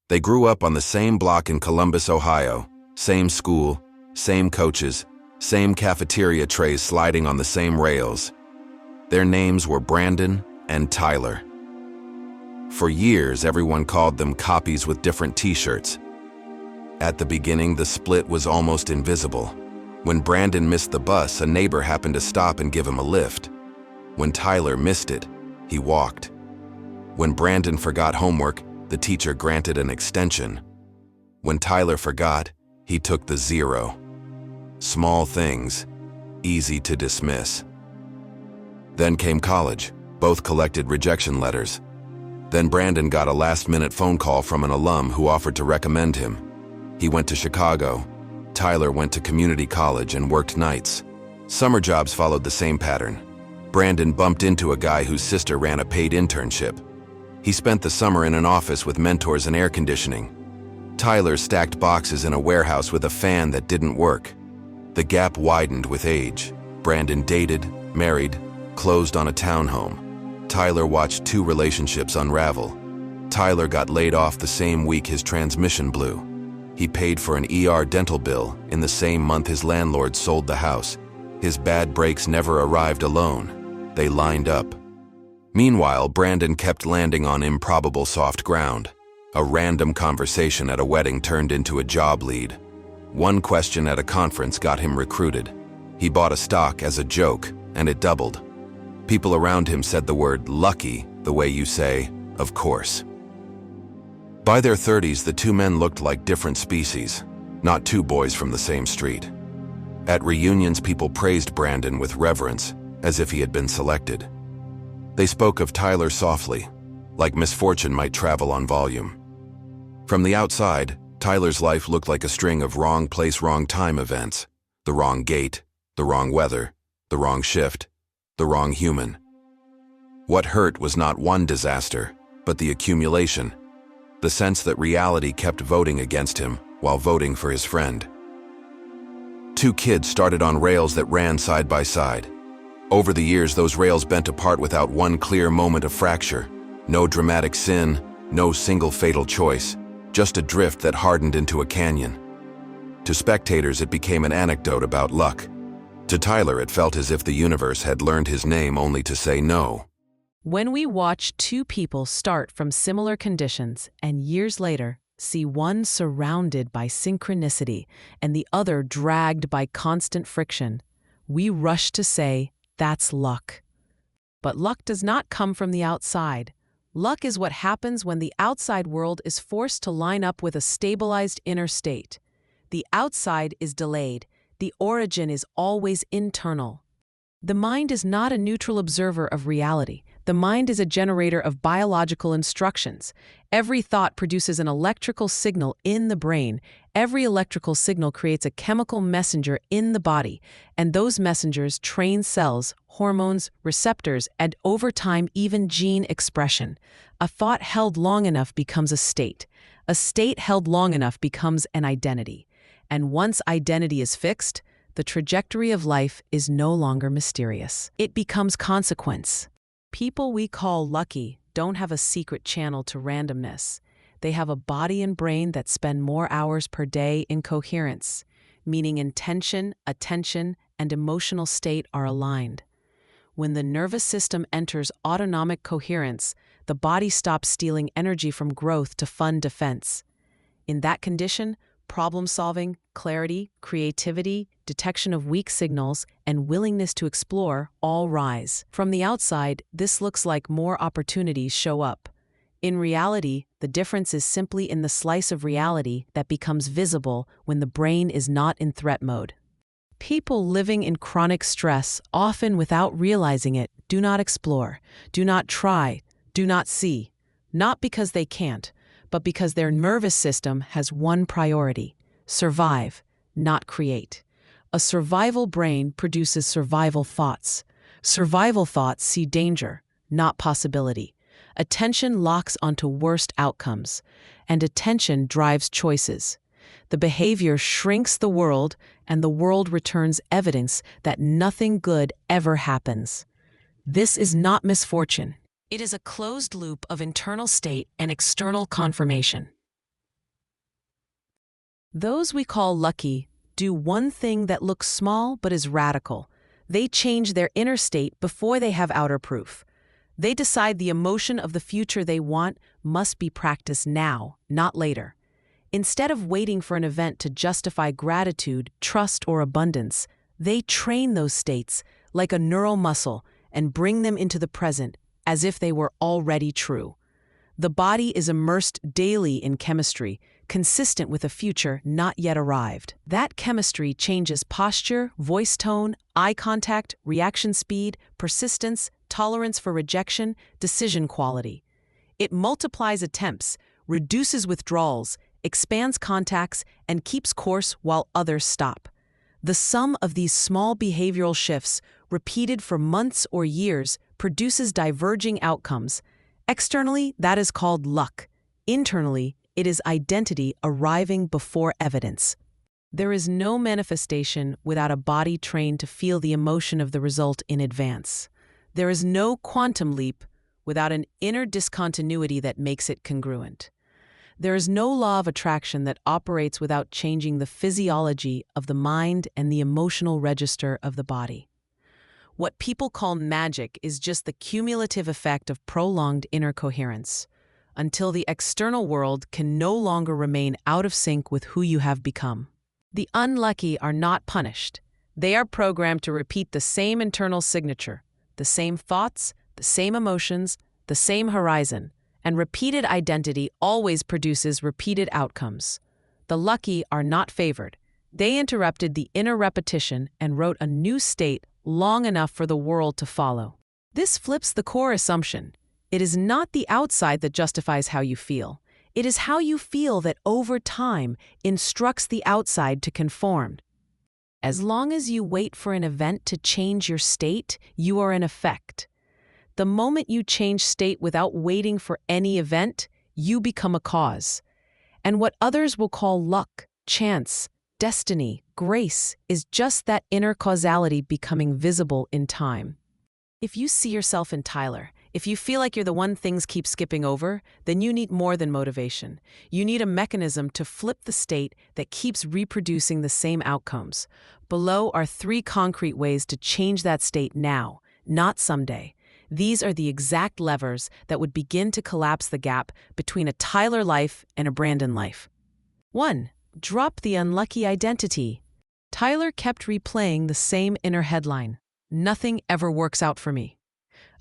They grew up on the same block in Columbus, Ohio, same school, same coaches, same cafeteria trays sliding on the same rails. Their names were Brandon and Tyler. For years, everyone called them copies with different t-shirts. At the beginning, the split was almost invisible. When Brandon missed the bus, a neighbor happened to stop and give him a lift. When Tyler missed it, he walked. When Brandon forgot homework, the teacher granted an extension. When Tyler forgot, he took the 0. Small things, easy to dismiss. Then came college. Both collected rejection letters. Then Brandon got a last-minute phone call from an alum who offered to recommend him. He went to Chicago. Tyler went to community college and worked nights. Summer jobs followed the same pattern. Brandon bumped into a guy whose sister ran a paid internship. He spent the summer in an office with mentors and air conditioning. Tyler stacked boxes in a warehouse with a fan that didn't work. The gap widened with age. Brandon dated, married, closed on a townhome. Tyler watched 2 relationships unravel. Tyler got laid off the same week his transmission blew. He paid for an ER dental bill in the same month his landlord sold the house. His bad breaks never arrived alone. They lined up. Meanwhile, Brandon kept landing on improbable soft ground. A random conversation at a wedding turned into a job lead. One question at a conference got him recruited. He bought a stock as a joke, and it doubled. People around him said the word lucky the way you say, of course. By their 30s, the 2 men looked like different species, not 2 boys from the same street. At reunions, people praised Brandon with reverence, as if he had been selected. They spoke of Tyler softly, like misfortune might travel on volume. From the outside, Tyler's life looked like a string of wrong place, wrong time events. The wrong gate, the wrong weather, the wrong shift, the wrong human. What hurt was not one disaster, but the accumulation. The sense that reality kept voting against him while voting for his friend. 2 kids started on rails that ran side by side. Over the years, those rails bent apart without one clear moment of fracture. No dramatic sin, no single fatal choice, just a drift that hardened into a canyon. To spectators, it became an anecdote about luck. To Tyler, it felt as if the universe had learned his name only to say no. When we watch 2 people start from similar conditions and years later see one surrounded by synchronicity and the other dragged by constant friction, we rush to say, that's luck. But luck does not come from the outside. Luck is what happens when the outside world is forced to line up with a stabilized inner state. The outside is delayed. The origin is always internal. The mind is not a neutral observer of reality. The mind is a generator of biological instructions. Every thought produces an electrical signal in the brain. Every electrical signal creates a chemical messenger in the body, and those messengers train cells, hormones, receptors, and over time even gene expression. A thought held long enough becomes a state. A state held long enough becomes an identity. And once identity is fixed, the trajectory of life is no longer mysterious. It becomes consequence. People we call lucky don't have a secret channel to randomness. They have a body and brain that spend more hours per day in coherence, meaning intention, attention, and emotional state are aligned. When the nervous system enters autonomic coherence, the body stops stealing energy from growth to fund defense. In that condition, problem-solving, clarity, creativity, detection of weak signals, and willingness to explore all rise. From the outside, this looks like more opportunities show up. In reality, the difference is simply in the slice of reality that becomes visible when the brain is not in threat mode. People living in chronic stress, often without realizing it, do not explore, do not try, do not see. Not because they can't, but because their nervous system has one priority: survive, not create. A survival brain produces survival thoughts. Survival thoughts see danger, not possibility. Attention locks onto worst outcomes, and attention drives choices. The behavior shrinks the world, and the world returns evidence that nothing good ever happens. This is not misfortune. It is a closed loop of internal state and external confirmation. Those we call lucky do one thing that looks small but is radical. They change their inner state before they have outer proof. They decide the emotion of the future they want must be practiced now, not later. Instead of waiting for an event to justify gratitude, trust, or abundance, they train those states like a neural muscle and bring them into the present as if they were already true. The body is immersed daily in chemistry, consistent with a future not yet arrived. That chemistry changes posture, voice tone, eye contact, reaction speed, persistence, tolerance for rejection, decision quality. It multiplies attempts, reduces withdrawals, expands contacts, and keeps course while others stop. The sum of these small behavioral shifts, repeated for months or years, produces diverging outcomes. Externally, that is called luck. Internally, it is identity arriving before evidence. There is no manifestation without a body trained to feel the emotion of the result in advance. There is no quantum leap without an inner discontinuity that makes it congruent. There is no law of attraction that operates without changing the physiology of the mind and the emotional register of the body. What people call magic is just the cumulative effect of prolonged inner coherence, until the external world can no longer remain out of sync with who you have become. The unlucky are not punished. They are programmed to repeat the same internal signature, the same thoughts, the same emotions, the same horizon, and repeated identity always produces repeated outcomes. The lucky are not favored. They interrupted the inner repetition and wrote a new state long enough for the world to follow. This flips the core assumption. It is not the outside that justifies how you feel. It is how you feel that over time instructs the outside to conform. As long as you wait for an event to change your state, you are in effect. The moment you change state without waiting for any event, you become a cause. And what others will call luck, chance, destiny, grace is just that inner causality becoming visible in time. If you see yourself in Tyler, if you feel like you're the one things keep skipping over, then you need more than motivation. You need a mechanism to flip the state that keeps reproducing the same outcomes. Below are 3 concrete ways to change that state now, not someday. These are the exact levers that would begin to collapse the gap between a Tyler life and a Brandon life. 1. Drop the unlucky identity. Tyler kept replaying the same inner headline. Nothing ever works out for me.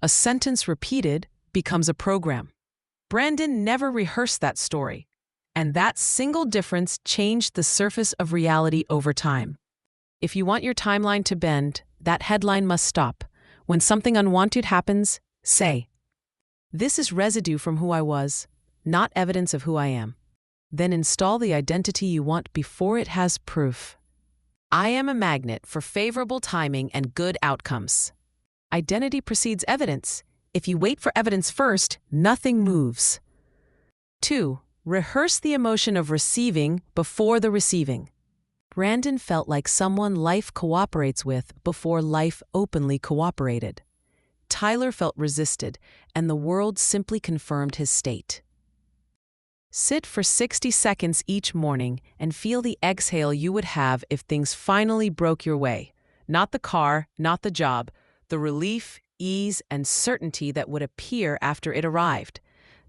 A sentence repeated becomes a program. Brandon never rehearsed that story, and that single difference changed the surface of reality over time. If you want your timeline to bend, that headline must stop. When something unwanted happens, say, "This is residue from who I was, not evidence of who I am." Then install the identity you want before it has proof. I am a magnet for favorable timing and good outcomes. Identity precedes evidence. If you wait for evidence first, nothing moves. 2. Rehearse the emotion of receiving before the receiving. Brandon felt like someone life cooperates with before life openly cooperated. Tyler felt resisted, and the world simply confirmed his state. Sit for 60 seconds each morning and feel the exhale you would have if things finally broke your way. Not the car, not the job, the relief, ease, and certainty that would appear after it arrived.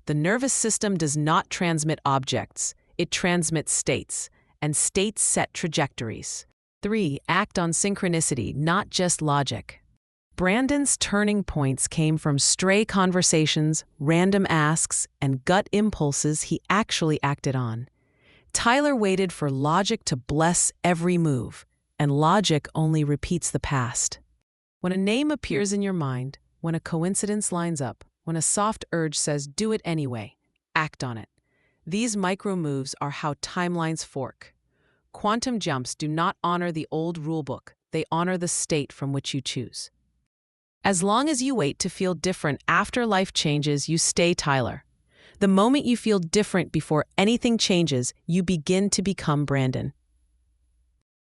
The nervous system does not transmit objects, it transmits states, and states set trajectories. 3. Act on synchronicity, not just logic. Brandon's turning points came from stray conversations, random asks, and gut impulses he actually acted on. Tyler waited for logic to bless every move, and logic only repeats the past. When a name appears in your mind, when a coincidence lines up, when a soft urge says, "Do it anyway," act on it. These micro moves are how timelines fork. Quantum jumps do not honor the old rulebook, they honor the state from which you choose. As long as you wait to feel different after life changes, you stay Tyler. The moment you feel different before anything changes, you begin to become Brandon.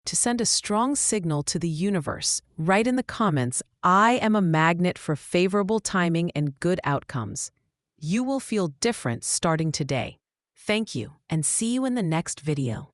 To send a strong signal to the universe, write in the comments, "I am a magnet for favorable timing and good outcomes." You will feel different starting today. Thank you, and see you in the next video.